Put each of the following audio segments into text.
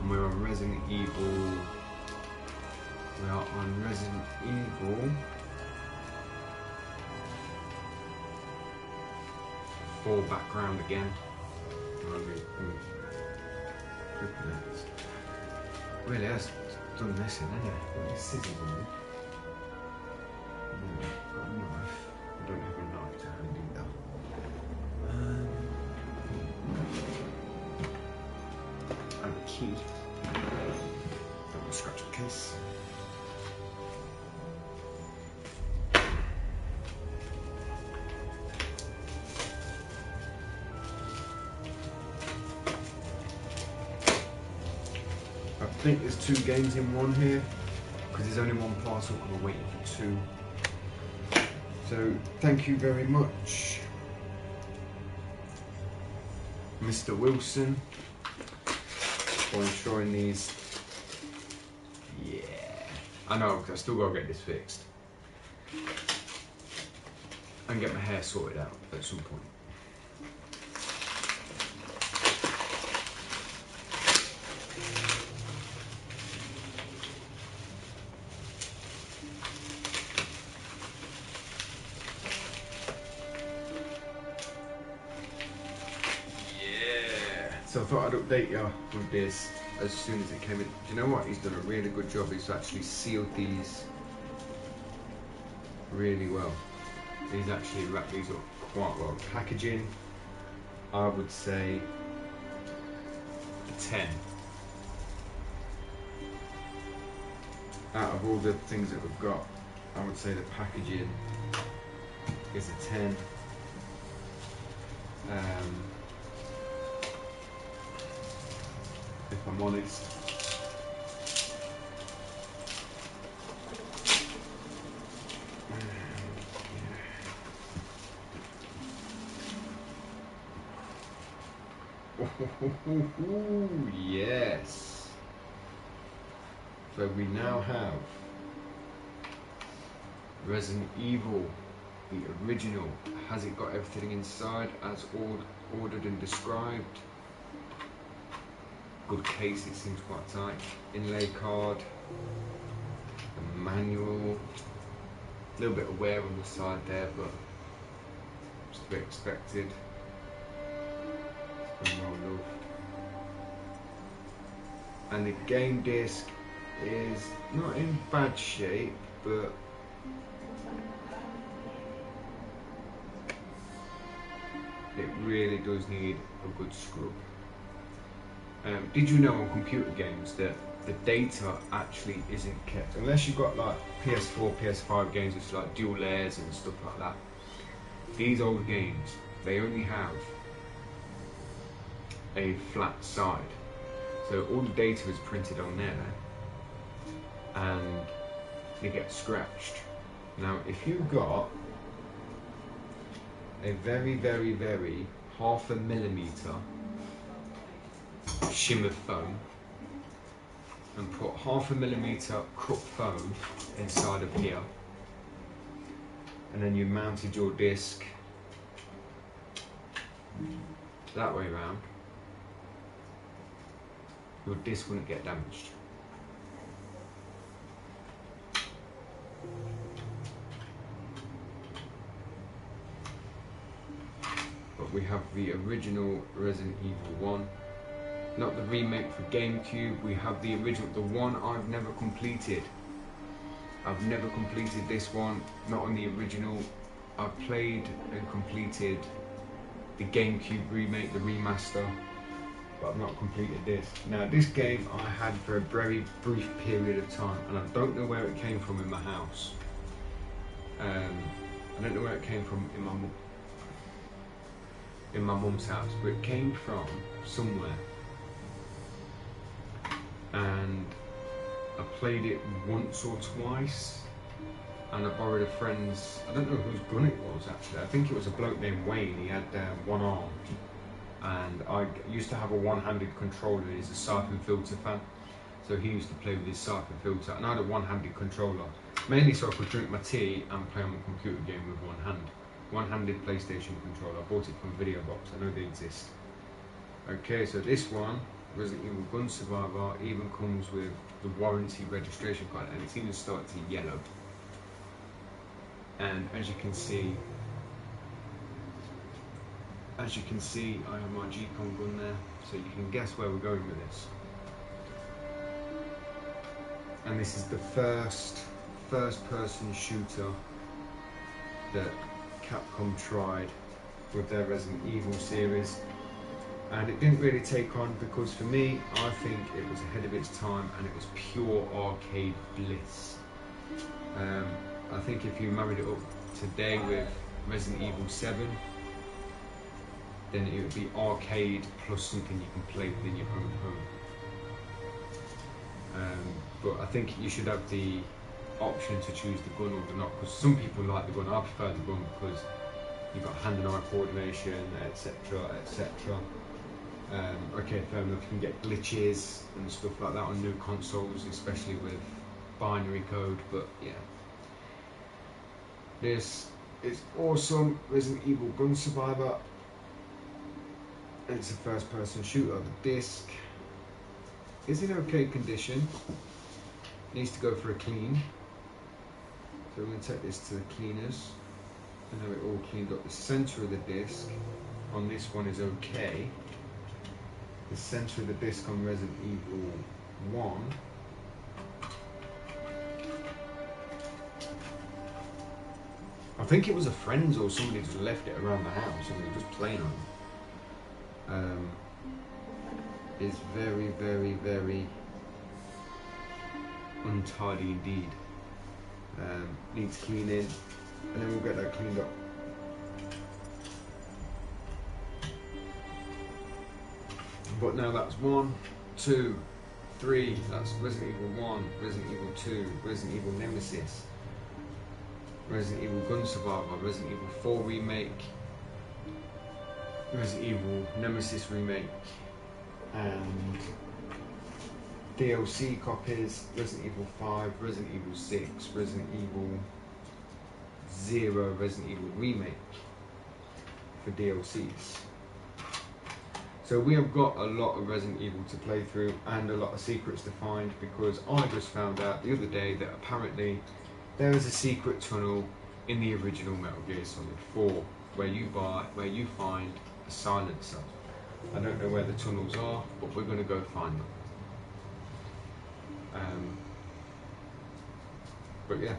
and we're on Resident Evil. We are on Resident Evil 4 background again. Really has done this in, hasn't it? Got these scissors on it. Got a knife. I don't have a knife to hand it up. And a key. Don't want to scratch the case. I think there's 2 games in one here because there's only one parcel and we're waiting for 2. So thank you very much, Mr. Wilson, for ensuring these. Yeah, I know, because I still gotta get this fixed and get my hair sorted out at some point. So I thought I'd update you with this as soon as it came in. Do you know what? He's done a really good job. He's actually sealed these really well. He's actually wrapped these up quite well. Packaging, I would say a 10. Out of all the things that we've got, I would say the packaging is a 10. If I'm honest. Ooh, yes. So we now have Resident Evil, the original. Has it got everything inside as ordered and described? Good case, it seems quite tight. Inlay card, a manual, a little bit of wear on the side there, but it's to be expected. It's been well loved. And the game disc is not in bad shape, but it really does need a good scrub. Did you know on computer games that the data actually isn't kept? Unless you've got like PS4, PS5 games which are like dual layers and stuff like that. These old games, they only have a flat side. So all the data is printed on there and they get scratched. Now if you've got a very, very, very 0.5 millimeter shimmer foam and put 0.5 millimeter cut foam inside of here, and then you mounted your disc that way around, your disc wouldn't get damaged. But we have the original Resident Evil 1. Not the remake for GameCube, we have the original, the one I've never completed. I've never completed this one, not on the original. I've played and completed the GameCube remake, the remaster, but I've not completed this. Now this game I had for a very brief period of time, and I don't know where it came from in my house. I don't know where it came from in my mum's house, but it came from somewhere. And I played it once or twice, and I borrowed a friend's, I don't know whose gun it was actually, I think it was a bloke named Wayne. He had one arm, and I used to have a one-handed controller. He's a Siphon Filter fan, so he used to play with his Siphon Filter, and I had a one-handed controller, mainly so I could drink my tea and play on my computer game with one hand. One-handed PlayStation controller. I bought it from Video Box, I know they exist. Okay, so this one Resident Evil Gun Survivor even comes with the warranty registration card, and it's even started to yellow. And as you can see, I have my G-Con gun there, so you can guess where we're going with this. And this is the first person shooter that Capcom tried with their Resident Evil series, and it didn't really take on, because for me, I think it was ahead of its time and it was pure arcade bliss. I think if you married it up today with Resident Evil 7, then it would be arcade plus something you can play within your own home. But I think you should have the option to choose the gun or the not, because some people like the gun. I prefer the gun because you've got hand and eye coordination, etc, etc. Okay, fair enough, you can get glitches and stuff like that on new consoles, especially with binary code, but yeah. This is awesome, Resident Evil Gun Survivor. It's a first person shooter. The disc is in okay condition, needs to go for a clean. So we're going to take this to the cleaners and have it all cleaned up. The centre of the disc on this one is okay. The centre of the disc on Resident Evil 1 I think it was a friend's, or somebody just left it around the house and we were just playing on it. Is very, very, very untidy indeed. Needs cleaning, and then we'll get that cleaned up. But now that's 1, 2, 3, that's Resident Evil 1, Resident Evil 2, Resident Evil Nemesis, Resident Evil Gun Survivor, Resident Evil 4 Remake, Resident Evil Nemesis Remake, and DLC copies, Resident Evil 5, Resident Evil 6, Resident Evil 0, Resident Evil Remake for DLCs. So we have got a lot of Resident Evil to play through and a lot of secrets to find, because I just found out the other day that apparently there is a secret tunnel in the original Metal Gear Solid 4 where you find a silencer. I don't know where the tunnels are, but we're going to go find them. But yeah,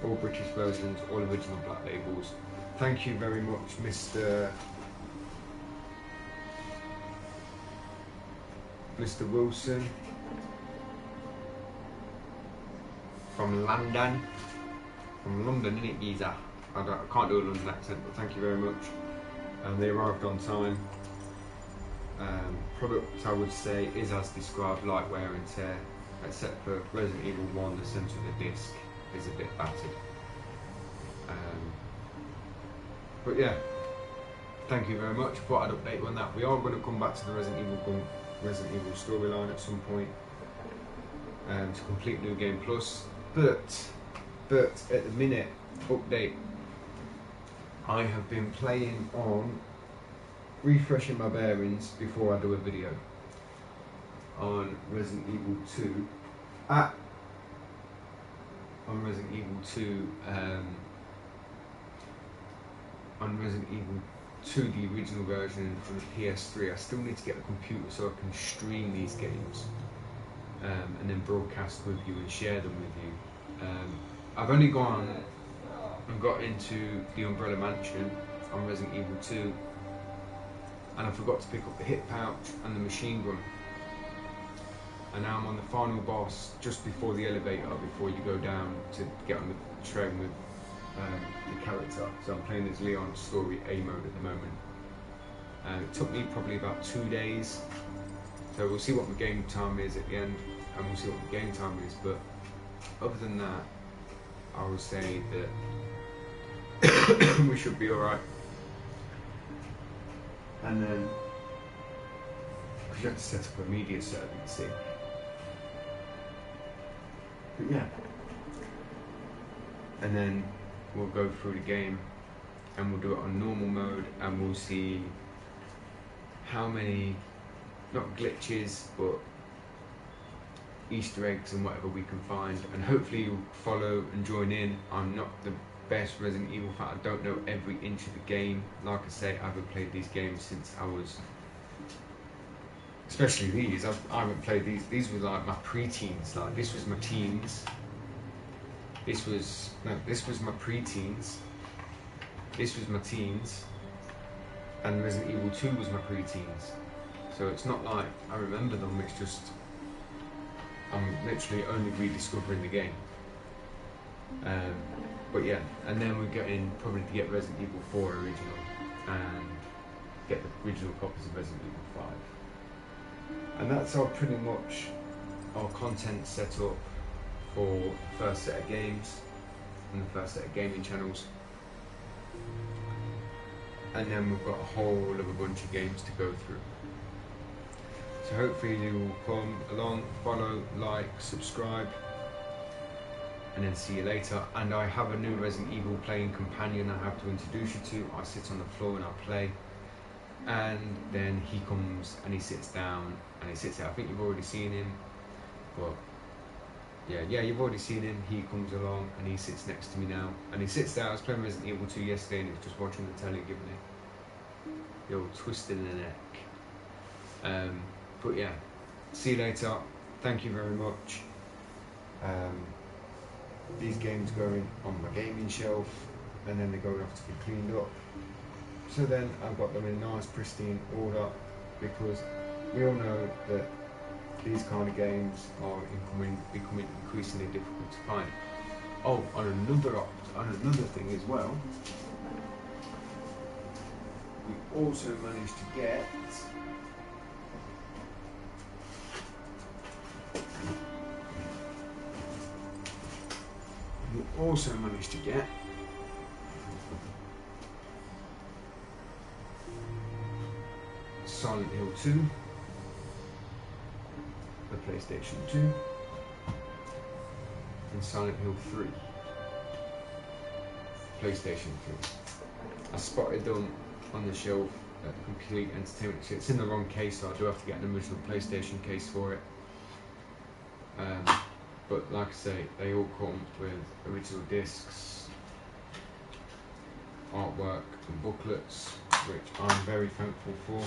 all British versions, all original black labels. Thank you very much, Mr. Wilson from London. From London, innit, geezer? I can't do a London accent, but thank you very much. They arrived on time. Product, I would say, is as described, light wear and tear, except for Resident Evil 1, the centre of the disc is a bit battered. But yeah, thank you very much. Thought I'd update you on that. We are going to come back to the Resident Evil storyline at some point to complete New Game Plus. But at the minute, update, I have been playing on refreshing my bearings before I do a video on Resident Evil 2 on Resident Evil 2 the original version on the PS3. I still need to get a computer so I can stream these games and then broadcast with you and share them with you. I've only gone and got into the Umbrella Mansion on Resident Evil 2, and I forgot to pick up the hip pouch and the machine gun. And now I'm on the final boss just before the elevator, before you go down to get on the train with the character. So I'm playing as Leon Story A mode at the moment. It took me probably about 2 days. So we'll see what my game time is at the end, and we'll see what the game time is. But other than that, I would say that we should be alright. And then, because you have to set up a media server, you see. But yeah. And then we'll go through the game and we'll do it on normal mode, and we'll see how many not glitches, but Easter eggs and whatever we can find, and hopefully you'll follow and join in. I'm not the best Resident Evil fan, I don't know every inch of the game. Like I say, I haven't played these games since I was, especially these, I haven't played these were like my pre-teens, like this was my teens, this was my pre-teens, this was my teens, and Resident Evil 2 was my pre-teens. So it's not like I remember them, it's just I'm literally only rediscovering the game. But yeah, and then we're getting probably to get Resident Evil 4 original and get the original copies of Resident Evil 5. And that's our pretty much our content set up for the first set of games and the first set of gaming channels. And then we've got a whole other bunch of games to go through. So hopefully you will come along, follow, like, subscribe, and then see you later. And I have a new Resident Evil playing companion I have to introduce you to. I sit on the floor and I play, and then he comes and he sits down and he sits there. I think you've already seen him, but yeah, you've already seen him. He comes along and he sits next to me now, and he sits there. I was playing Resident Evil 2 yesterday and he was just watching the telly, giving it the old twist in the neck. But yeah, see you later. Thank you very much. These games going on my gaming shelf, and then they're going off to be cleaned up. So then I've got them in nice pristine order, because we all know that these kind of games are becoming increasingly difficult to find. Oh, on another thing as well, we also managed to get Silent Hill 2 for PlayStation 2 and Silent Hill 3 PlayStation 3. I spotted them on the shelf at Complete Entertainment. It's in the wrong case, so I do have to get an original PlayStation case for it. But like I say, they all come with original discs, artwork and booklets, which I'm very thankful for.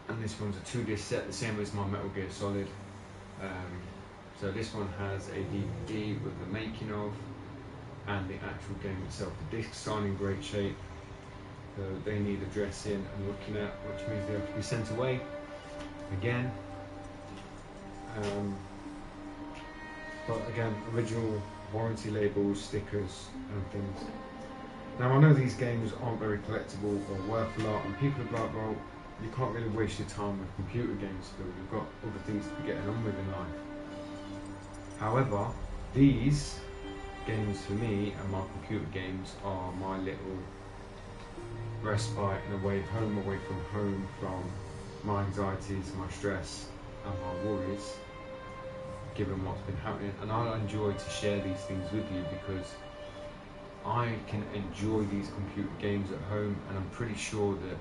And this one's a 2-disc set, the same as my Metal Gear Solid. So this one has a DVD with the making of and the actual game itself. The discs aren't in great shape, so they need addressing and looking at, which means they have to be sent away again. But again, original warranty labels, stickers and things. Now I know these games aren't very collectible or worth a lot, and people are like, well, you can't really waste your time with computer games, Phil. You've got other things to be getting on with in life. However, these games for me and my computer games are my little respite and away from home, from my anxieties, my stress and my worries, given what's been happening. And I enjoy to share these things with you because I can enjoy these computer games at home, and I'm pretty sure that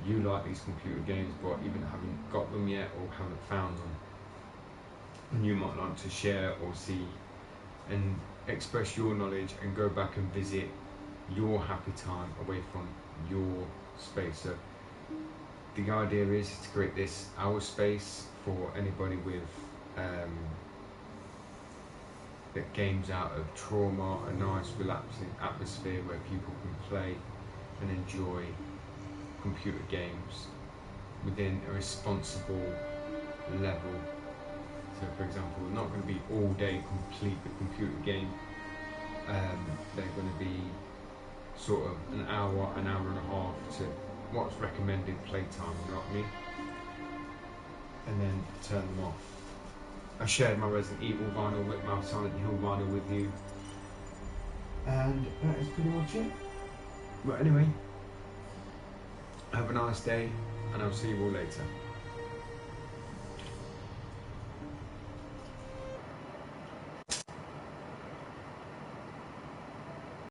you like these computer games but even haven't got them yet or haven't found them, and you might like to share or see and express your knowledge and go back and visit your happy time away from your space. So the idea is to create this our space for anybody with that games out of trauma, a nice relaxing atmosphere where people can play and enjoy computer games within a responsible level. So for example, we're not going to be all day complete the computer game. They're going to be sort of an hour and a half to what's recommended playtime, you know what I mean? And then turn them off. I shared my Resident Evil vinyl with my Silent Hill vinyl with you, and that is pretty much it. But anyway, have a nice day, and I'll see you all later.